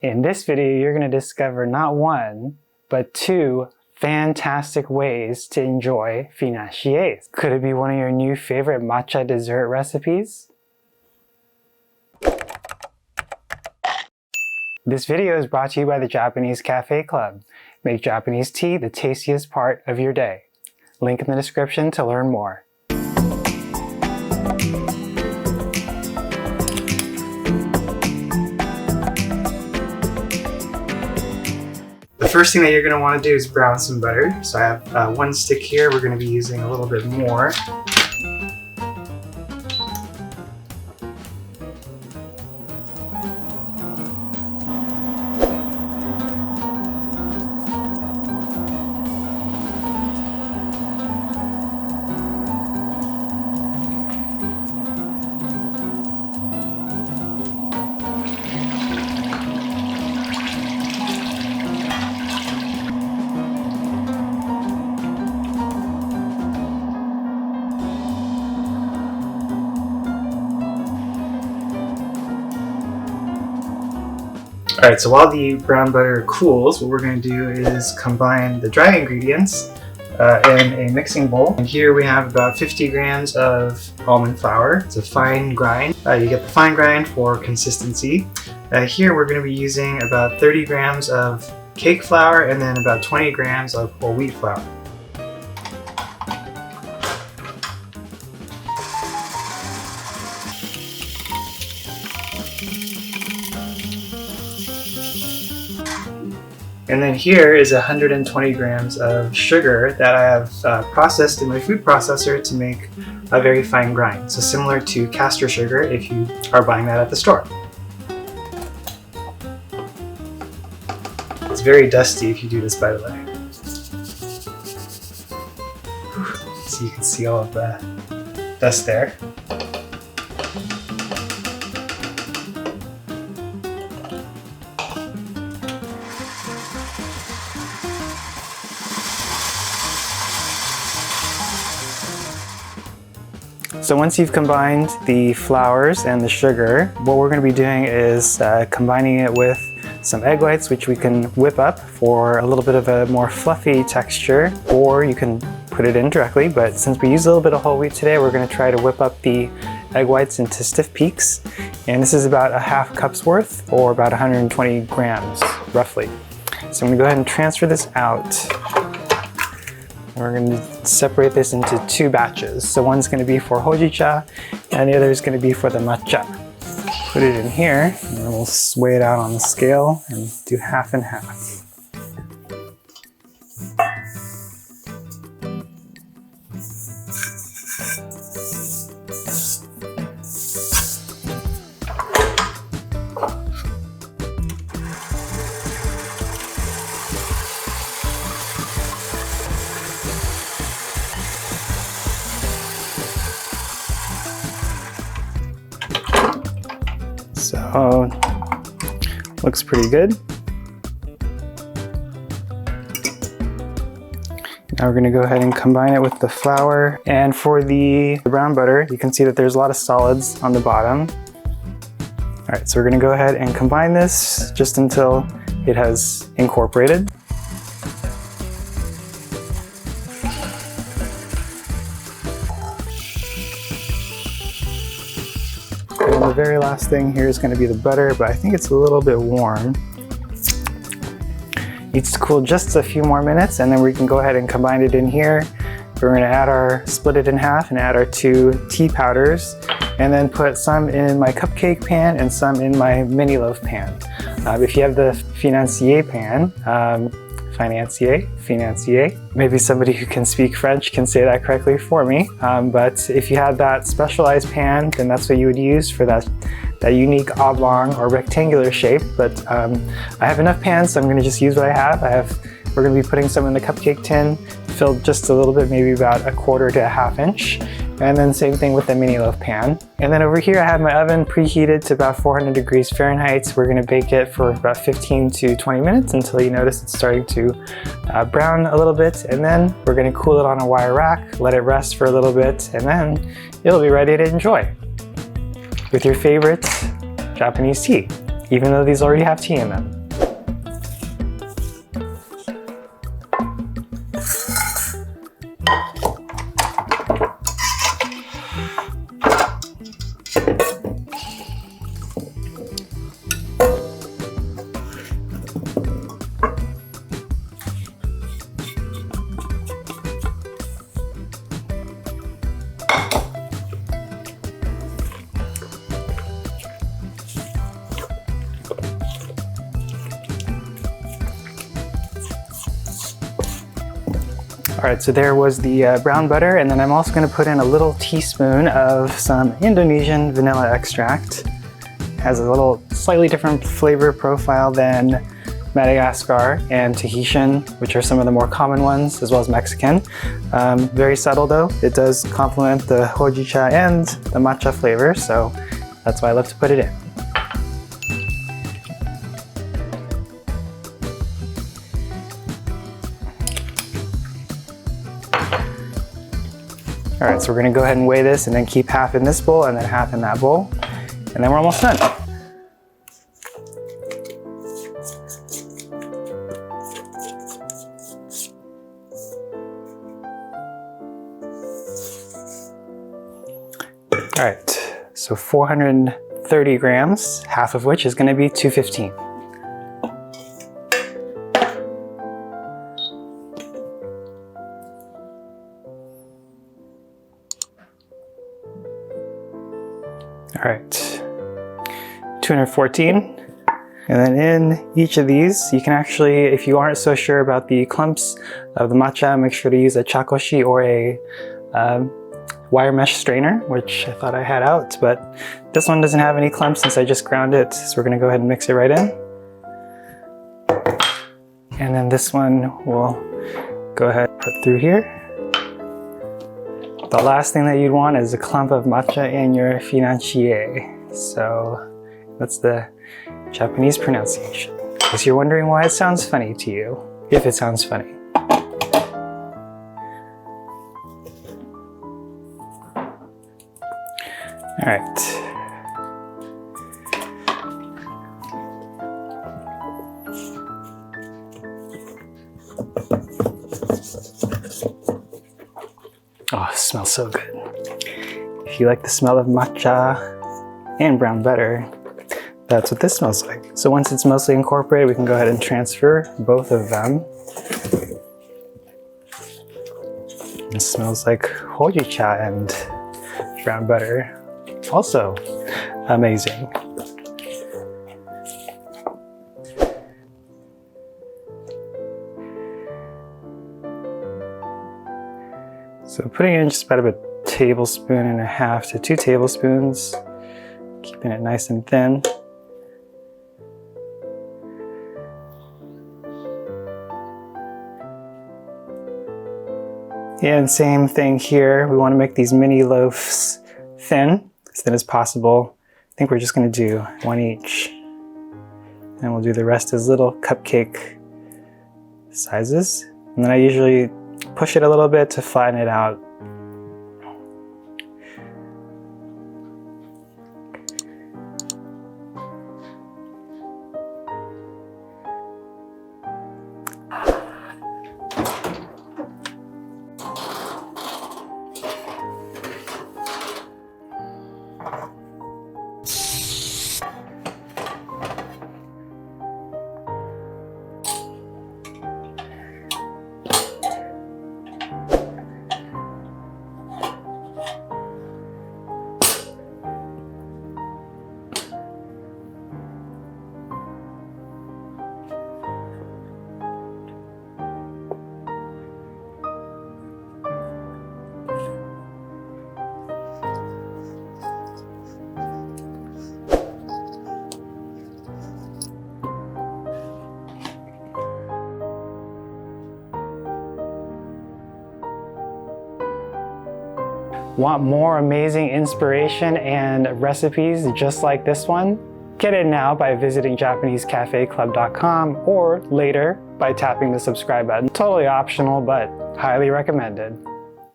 In this video, you're going to discover not one, but two fantastic ways to enjoy financiers. Could it be one of your new favorite matcha dessert recipes? This video is brought to you by the Japanese Cafe Club. Make Japanese tea the tastiest part of your day. Link in the description to learn more. The first thing that you're going to want to do is brown some butter. So I have one stick here. We're going to be using a little bit more. Alright, so while the brown butter cools, what we're going to do is combine the dry ingredients in a mixing bowl. And here we have about 50 grams of almond flour. It's a fine grind. You get the fine grind for consistency. Here we're going to be using about 30 grams of cake flour and then about 20 grams of whole wheat flour. And then here is 120 grams of sugar that I have processed in my food processor to make a very fine grind. So similar to castor sugar if you are buying that at the store. It's very dusty if you do this, by the way. So you can see all of the dust there. So once you've combined the flours and the sugar, what we're going to be doing is combining it with some egg whites, which we can whip up for a little bit of a more fluffy texture, or you can put it in directly. But since we use a little bit of whole wheat today, we're going to try to whip up the egg whites into stiff peaks. And this is about a half cup's worth, or about 120 grams, roughly. So I'm going to go ahead and transfer this out. We're going to separate this into two batches. So one's going to be for hojicha and the other is going to be for the matcha. Put it in here and then we'll weigh it out on the scale and do half and half. So, looks pretty good. Now we're going to go ahead and combine it with the flour. And for the brown butter, you can see that there's a lot of solids on the bottom. Alright, so we're going to go ahead and combine this just until it has incorporated. And the very last thing here is going to be the butter, but I think it's a little bit warm. Needs to cool just a few more minutes and then we can go ahead and combine it in here. We're going to split it in half and add our 2 tea powders and then put some in my cupcake pan and some in my mini loaf pan. If you have the Financier pan, Financier. Maybe somebody who can speak French can say that correctly for me. But if you had that specialized pan, then that's what you would use for that unique oblong or rectangular shape. But I have enough pans, so I'm going to just use what I have. We're going to be putting some in the cupcake tin, filled just a little bit, maybe about 1/4 to 1/2 inch. And then same thing with the mini loaf pan. And then over here I have my oven preheated to about 400 degrees Fahrenheit. We're going to bake it for about 15 to 20 minutes until you notice it's starting to brown a little bit. And then we're going to cool it on a wire rack, let it rest for a little bit, and then it'll be ready to enjoy with your favorite Japanese tea. even though these already have tea in them. Alright, so there was the brown butter, and then I'm also going to put in a little teaspoon of some Indonesian vanilla extract. It has a little slightly different flavor profile than Madagascar and Tahitian, which are some of the more common ones, as well as Mexican. Very subtle though. It does complement the hojicha and the matcha flavor, so that's why I love to put it in. Alright, so we're going to go ahead and weigh this and then keep half in this bowl and then half in that bowl. And then we're almost done. Alright, so 430 grams, half of which is going to be 215. Alright, 214. And then in each of these, you can actually, if you aren't so sure about the clumps of the matcha, make sure to use a chakoshi or a wire mesh strainer, which I thought I had out, but this one doesn't have any clumps since I just ground it, so we're going to go ahead and mix it right in. And then this one we'll go ahead and put through here. The last thing that you'd want is a clump of matcha in your financier. So that's the Japanese pronunciation. Because you're wondering why it sounds funny to you, if it sounds funny. All right. Oh, it smells so good. If you like the smell of matcha and brown butter, that's what this smells like. So once it's mostly incorporated, we can go ahead and transfer both of them. It smells like hojicha and brown butter. Also amazing. So putting in just about a tablespoon and a half to 2 tablespoons, keeping it nice and thin. And same thing here, we want to make these mini loaves thin, as thin as possible. I think we're just going to do 1 each. And we'll do the rest as little cupcake sizes. And then I usually push it a little bit to flatten it out. Want more amazing inspiration and recipes just like this one? Get it now by visiting JapaneseCafeClub.com or later by tapping the subscribe button. Totally optional, but highly recommended.